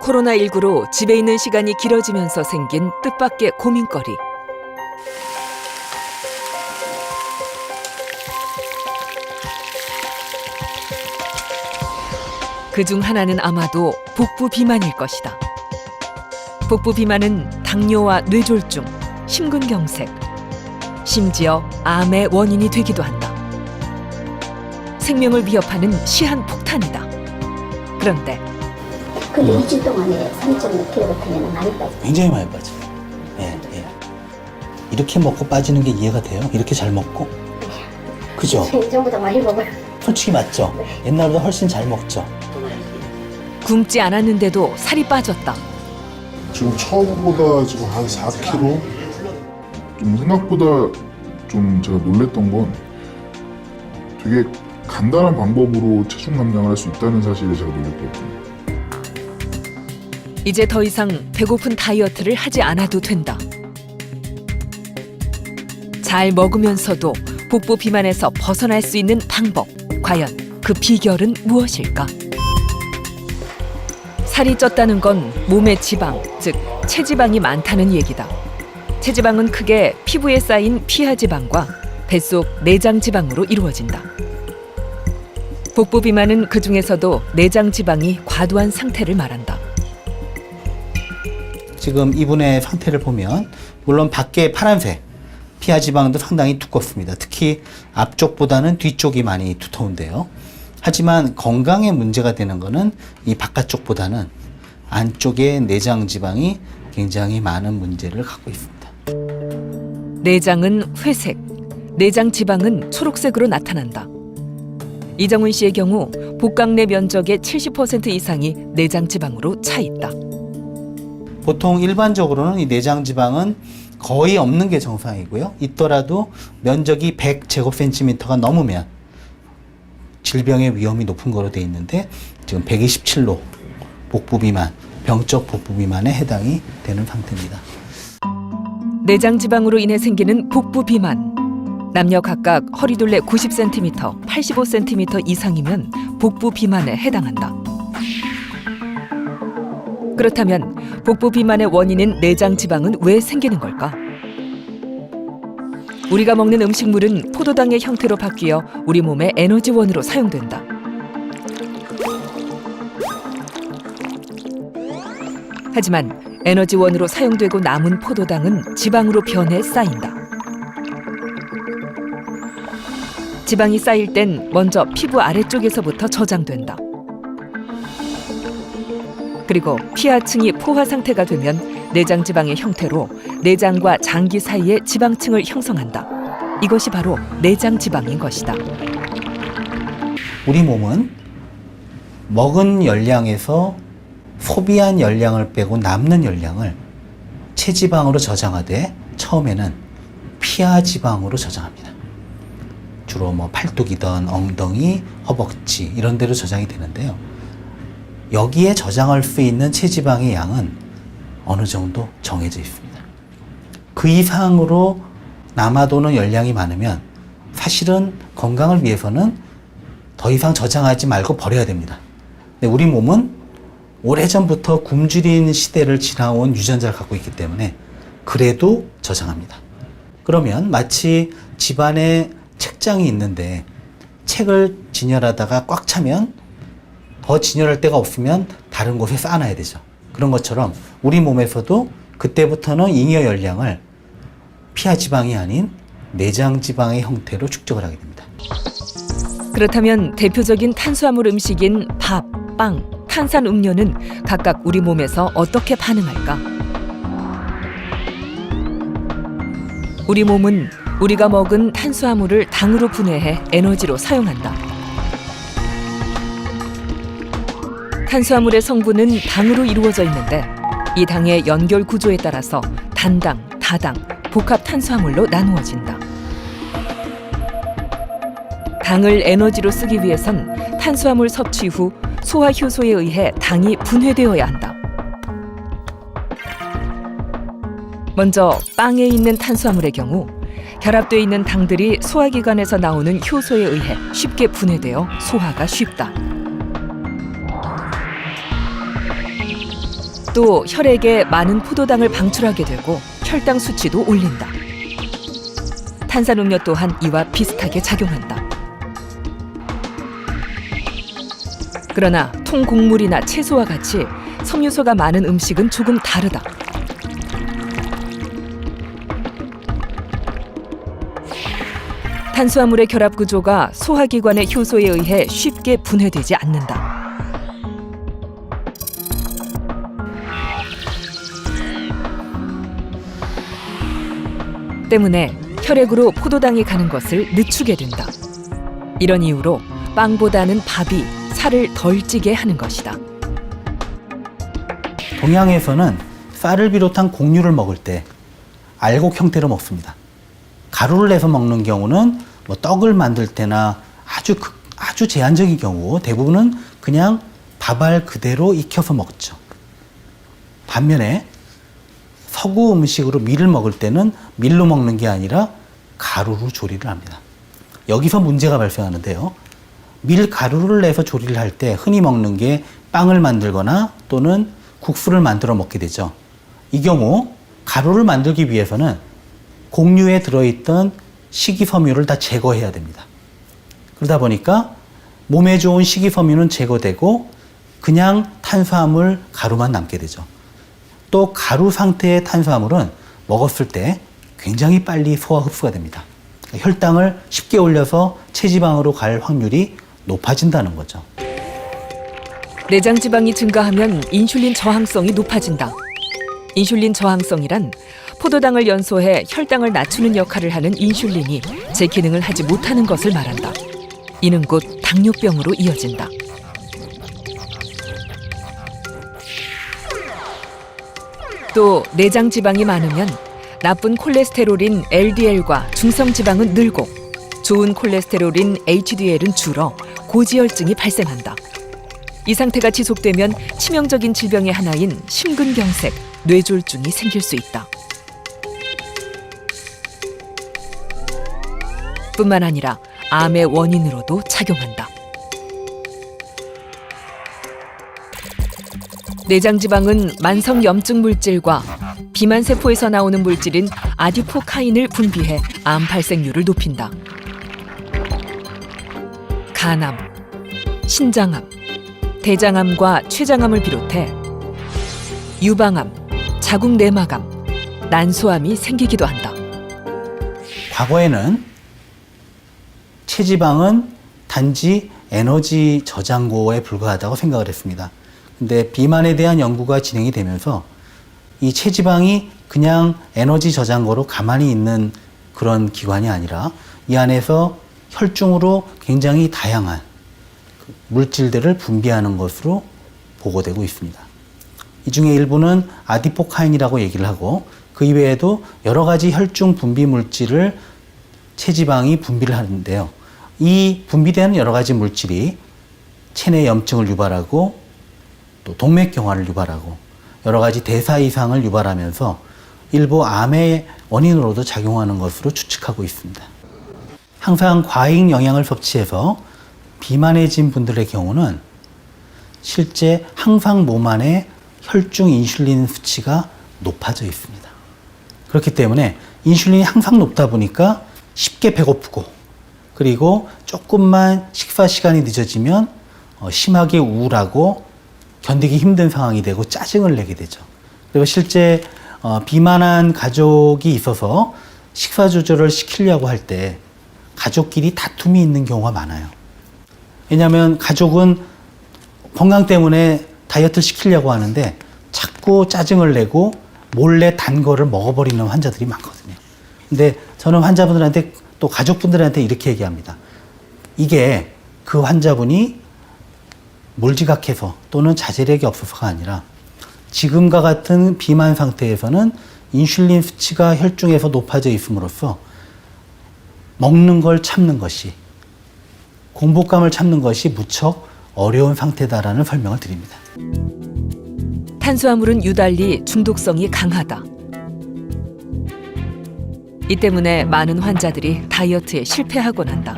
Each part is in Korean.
코로나19로 집에 있는 시간이 길어지면서 생긴 뜻밖의 고민거리. 그중 하나는 아마도 복부 비만일 것이다. 복부 비만은 당뇨와 뇌졸중, 심근경색, 심지어 암의 원인이 되기도 한다. 생명을 위협하는 시한폭탄이다. 그런데 근데 2주 동안에 3.6kg면 많이 빠졌어요. 굉장히 많이 빠져요. 예, 예. 이렇게 먹고 빠지는 게 이해가 돼요? 이렇게 잘 먹고? 그죠? 전부 다 많이 먹어요. 솔직히 맞죠? 옛날보다 훨씬 잘 먹죠? 굶지 않았는데도 살이 빠졌다. 지금 처음보다 지금 한 4kg? 좀 생각보다 좀 제가 놀랬던 건 되게 간단한 방법으로 체중 감량을 할 수 있다는 사실에 제가 놀랬거든요. 이제 더 이상 배고픈 다이어트를 하지 않아도 된다. 잘 먹으면서도 복부 비만에서 벗어날 수 있는 방법, 과연 그 비결은 무엇일까? 살이 쪘다는 건 몸의 지방, 즉 체지방이 많다는 얘기다. 체지방은 크게 피부에 쌓인 피하지방과 뱃속 내장지방으로 이루어진다. 복부 비만은 그 중에서도 내장지방이 과도한 상태를 말한다. 지금 이분의 상태를 보면 물론 밖에 파란색 피하지방도 상당히 두껍습니다. 특히 앞쪽보다는 뒤쪽이 많이 두터운데요. 하지만 건강에 문제가 되는 것은 이 바깥쪽보다는 안쪽에 내장지방이 굉장히 많은 문제를 갖고 있습니다. 내장은 회색, 내장지방은 초록색으로 나타난다. 이정훈 씨의 경우 복강 내 면적의 70% 이상이 내장지방으로 차 있다. 보통 일반적으로는 이 내장지방은 거의 없는 게 정상이고요. 있더라도 면적이 100제곱센티미터가 넘으면 질병의 위험이 높은 거로 돼 있는데 지금 127로 복부 비만, 병적 복부 비만에 해당이 되는 상태입니다. 내장지방으로 인해 생기는 복부 비만. 남녀 각각 허리둘레 90cm, 85cm 이상이면 복부 비만에 해당한다. 그렇다면 복부 비만의 원인인 내장지방은 왜 생기는 걸까? 우리가 먹는 음식물은 포도당의 형태로 바뀌어 우리 몸의 에너지원으로 사용된다. 하지만 에너지원으로 사용되고 남은 포도당은 지방으로 변해 쌓인다. 지방이 쌓일 땐 먼저 피부 아래쪽에서부터 저장된다. 그리고 피하층이 포화 상태가 되면 내장지방의 형태로 내장과 장기 사이에 지방층을 형성한다. 이것이 바로 내장지방인 것이다. 우리 몸은 먹은 열량에서 소비한 열량을 빼고 남는 열량을 체지방으로 저장하되 처음에는 피하지방으로 저장합니다. 주로 팔뚝이든 엉덩이, 허벅지 이런 데로 저장이 되는데요. 여기에 저장할 수 있는 체지방의 양은 어느 정도 정해져 있습니다. 그 이상으로 남아도는 열량이 많으면 사실은 건강을 위해서는 더 이상 저장하지 말고 버려야 됩니다. 근데 우리 몸은 오래전부터 굶주린 시대를 지나온 유전자를 갖고 있기 때문에 그래도 저장합니다. 그러면 마치 집안에 책장이 있는데 책을 진열하다가 꽉 차면 더 진열할 데가 없으면 다른 곳에 쌓아놔야 되죠. 그런 것처럼 우리 몸에서도 그때부터는 잉여 열량을 피하지방이 아닌 내장지방의 형태로 축적을 하게 됩니다. 그렇다면 대표적인 탄수화물 음식인 밥, 빵, 탄산음료는 각각 우리 몸에서 어떻게 반응할까? 우리 몸은 우리가 먹은 탄수화물을 당으로 분해해 에너지로 사용한다. 탄수화물의 성분은 당으로 이루어져 있는데 이 당의 연결 구조에 따라서 단당, 다당, 복합 탄수화물로 나누어진다. 당을 에너지로 쓰기 위해선 탄수화물 섭취 후 소화 효소에 의해 당이 분해되어야 한다. 먼저 빵에 있는 탄수화물의 경우 결합되어 있는 당들이 소화기관에서 나오는 효소에 의해 쉽게 분해되어 소화가 쉽다. 또 혈액에 많은 포도당을 방출하게 되고 혈당 수치도 올린다. 탄산음료 또한 이와 비슷하게 작용한다. 그러나 통곡물이나 채소와 같이 섬유소가 많은 음식은 조금 다르다. 탄수화물의 결합 구조가 소화기관의 효소에 의해 쉽게 분해되지 않는다. 때문에 혈액으로 포도당이 가는 것을 늦추게 된다. 이런 이유로 빵보다는 밥이 살을 덜 찌게 하는 것이다. 동양에서는 쌀을 비롯한 곡류를 먹을 때 알곡 형태로 먹습니다. 가루를 내서 먹는 경우는 뭐 떡을 만들 때나 아주 제한적인 경우, 대부분은 그냥 밥알 그대로 익혀서 먹죠. 반면에 서구 음식으로 밀을 먹을 때는 밀로 먹는 게 아니라 가루로 조리를 합니다. 여기서 문제가 발생하는데요. 밀 가루를 내서 조리를 할 때 흔히 먹는 게 빵을 만들거나 또는 국수를 만들어 먹게 되죠. 이 경우 가루를 만들기 위해서는 곡류에 들어있던 식이섬유를 다 제거해야 됩니다. 그러다 보니까 몸에 좋은 식이섬유는 제거되고 그냥 탄수화물 가루만 남게 되죠. 또 가루 상태의 탄수화물은 먹었을 때 굉장히 빨리 소화 흡수가 됩니다. 혈당을 쉽게 올려서 체지방으로 갈 확률이 높아진다는 거죠. 내장 지방이 증가하면 인슐린 저항성이 높아진다. 인슐린 저항성이란 포도당을 연소해 혈당을 낮추는 역할을 하는 인슐린이 제 기능을 하지 못하는 것을 말한다. 이는 곧 당뇨병으로 이어진다. 또 내장 지방이 많으면 나쁜 콜레스테롤인 LDL과 중성 지방은 늘고 좋은 콜레스테롤인 HDL은 줄어 고지혈증이 발생한다. 이 상태가 지속되면 치명적인 질병의 하나인 심근경색, 뇌졸중이 생길 수 있다. 뿐만 아니라 암의 원인으로도 작용한다. 내장지방은 만성염증 물질과 비만세포에서 나오는 물질인 아디포카인을 분비해 암 발생률을 높인다. 간암, 신장암, 대장암과 췌장암을 비롯해 유방암, 자궁내막암, 난소암이 생기기도 한다. 과거에는 체지방은 단지 에너지 저장고에 불과하다고 생각을 했습니다. 근데 비만에 대한 연구가 진행이 되면서 이 체지방이 그냥 에너지 저장고로 가만히 있는 그런 기관이 아니라 이 안에서 혈중으로 굉장히 다양한 물질들을 분비하는 것으로 보고되고 있습니다. 이 중에 일부는 아디포카인이라고 얘기를 하고 그 이외에도 여러 가지 혈중 분비 물질을 체지방이 분비를 하는데요. 이 분비되는 여러 가지 물질이 체내 염증을 유발하고 또 동맥경화를 유발하고 여러 가지 대사 이상을 유발하면서 일부 암의 원인으로도 작용하는 것으로 추측하고 있습니다. 항상 과잉 영양을 섭취해서 비만해진 분들의 경우는 실제 항상 몸 안에 혈중 인슐린 수치가 높아져 있습니다. 그렇기 때문에 인슐린이 항상 높다 보니까 쉽게 배고프고 그리고 조금만 식사 시간이 늦어지면 심하게 우울하고 견디기 힘든 상황이 되고 짜증을 내게 되죠. 그리고 실제 비만한 가족이 있어서 식사 조절을 시키려고 할 때 가족끼리 다툼이 있는 경우가 많아요. 왜냐하면 가족은 건강 때문에 다이어트를 시키려고 하는데 자꾸 짜증을 내고 몰래 단 거를 먹어버리는 환자들이 많거든요. 근데 저는 환자분들한테 또 가족분들한테 이렇게 얘기합니다. 이게 그 환자분이 몰지각해서 또는 자제력이 없어서가 아니라 지금과 같은 비만 상태에서는 인슐린 수치가 혈중에서 높아져 있음으로써 먹는 걸 참는 것이, 공복감을 참는 것이 무척 어려운 상태다라는 설명을 드립니다. 탄수화물은 유달리 중독성이 강하다. 이 때문에 많은 환자들이 다이어트에 실패하곤 한다.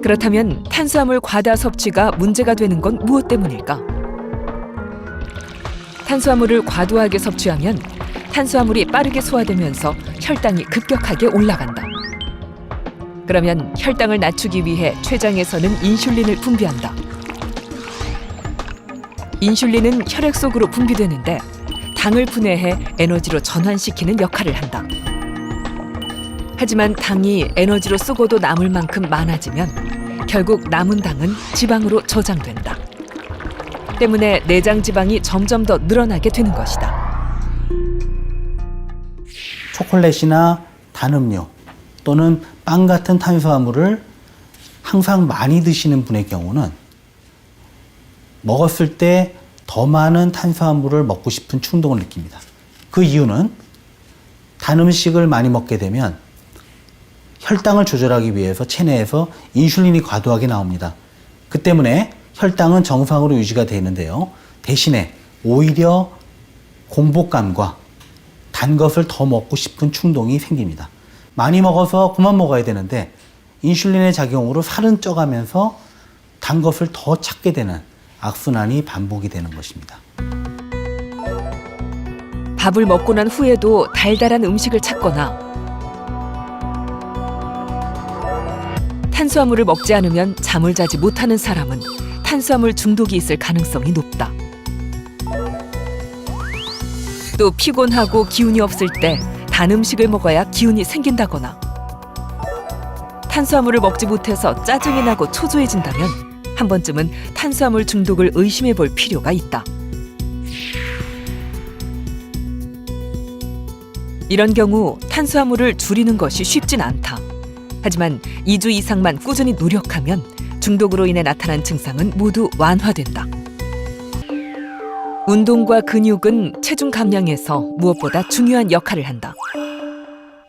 그렇다면 탄수화물 과다 섭취가 문제가 되는 건 무엇 때문일까? 탄수화물을 과도하게 섭취하면 탄수화물이 빠르게 소화되면서 혈당이 급격하게 올라간다. 그러면 혈당을 낮추기 위해 췌장에서는 인슐린을 분비한다. 인슐린은 혈액 속으로 분비되는데 당을 분해해 에너지로 전환시키는 역할을 한다. 하지만 당이 에너지로 쓰고도 남을 만큼 많아지면 결국 남은 당은 지방으로 저장된다. 때문에 내장 지방이 점점 더 늘어나게 되는 것이다. 초콜릿이나 단 음료 또는 빵 같은 탄수화물을 항상 많이 드시는 분의 경우는 먹었을 때 더 많은 탄수화물을 먹고 싶은 충동을 느낍니다. 그 이유는 단 음식을 많이 먹게 되면 혈당을 조절하기 위해서 체내에서 인슐린이 과도하게 나옵니다. 그 때문에 혈당은 정상으로 유지가 되는데요. 대신에 오히려 공복감과 단 것을 더 먹고 싶은 충동이 생깁니다. 많이 먹어서 그만 먹어야 되는데 인슐린의 작용으로 살은 쪄가면서 단 것을 더 찾게 되는 악순환이 반복이 되는 것입니다. 밥을 먹고 난 후에도 달달한 음식을 찾거나 탄수화물을 먹지 않으면 잠을 자지 못하는 사람은 탄수화물 중독이 있을 가능성이 높다. 또 피곤하고 기운이 없을 때 단 음식을 먹어야 기운이 생긴다거나 탄수화물을 먹지 못해서 짜증이 나고 초조해진다면 한 번쯤은 탄수화물 중독을 의심해 볼 필요가 있다. 이런 경우 탄수화물을 줄이는 것이 쉽진 않다. 하지만 2주 이상만 꾸준히 노력하면 중독으로 인해 나타난 증상은 모두 완화된다. 운동과 근육은 체중 감량에서 무엇보다 중요한 역할을 한다.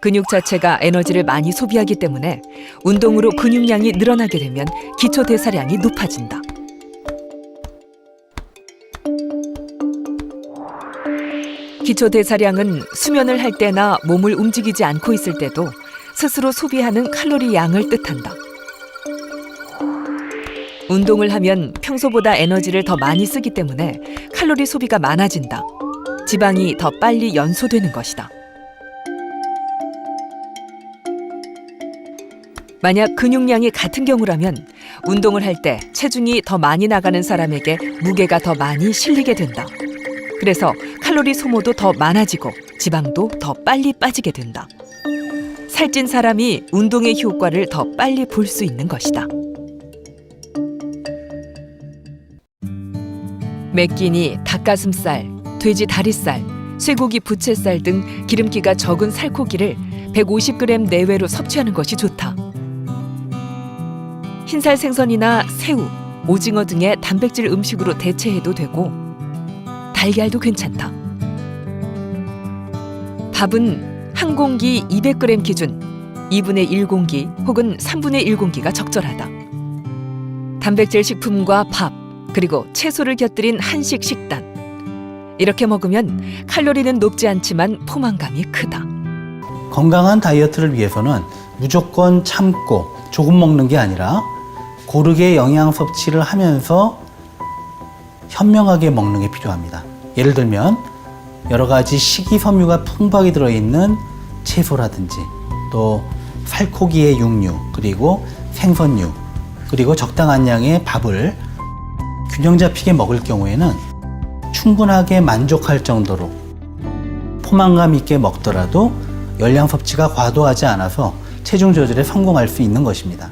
근육 자체가 에너지를 많이 소비하기 때문에 운동으로 근육량이 늘어나게 되면 기초 대사량이 높아진다. 기초 대사량은 수면을 할 때나 몸을 움직이지 않고 있을 때도 스스로 소비하는 칼로리 양을 뜻한다. 운동을 하면 평소보다 에너지를 더 많이 쓰기 때문에 칼로리 소비가 많아진다. 지방이 더 빨리 연소되는 것이다. 만약 근육량이 같은 경우라면 운동을 할 때 체중이 더 많이 나가는 사람에게 무게가 더 많이 실리게 된다. 그래서 칼로리 소모도 더 많아지고 지방도 더 빨리 빠지게 된다. 살찐 사람이 운동의 효과를 더 빨리 볼 수 있는 것이다. 매끼니 닭가슴살, 돼지 다리살, 쇠고기 부채살 등 기름기가 적은 살코기를 150g 내외로 섭취하는 것이 좋다. 흰살 생선이나 새우, 오징어 등의 단백질 음식으로 대체해도 되고 달걀도 괜찮다. 밥은 한 공기 200g 기준 2분의 1공기 혹은 3분의 1공기가 적절하다. 단백질 식품과 밥, 그리고 채소를 곁들인 한식 식단. 이렇게 먹으면 칼로리는 높지 않지만 포만감이 크다. 건강한 다이어트를 위해서는 무조건 참고 조금 먹는 게 아니라 고르게 영양 섭취를 하면서 현명하게 먹는 게 필요합니다. 예를 들면 여러 가지 식이섬유가 풍부하게 들어있는 채소라든지 또 살코기의 육류 그리고 생선류 그리고 적당한 양의 밥을 균형 잡히게 먹을 경우에는 충분하게 만족할 정도로 포만감 있게 먹더라도 열량 섭취가 과도하지 않아서 체중 조절에 성공할 수 있는 것입니다.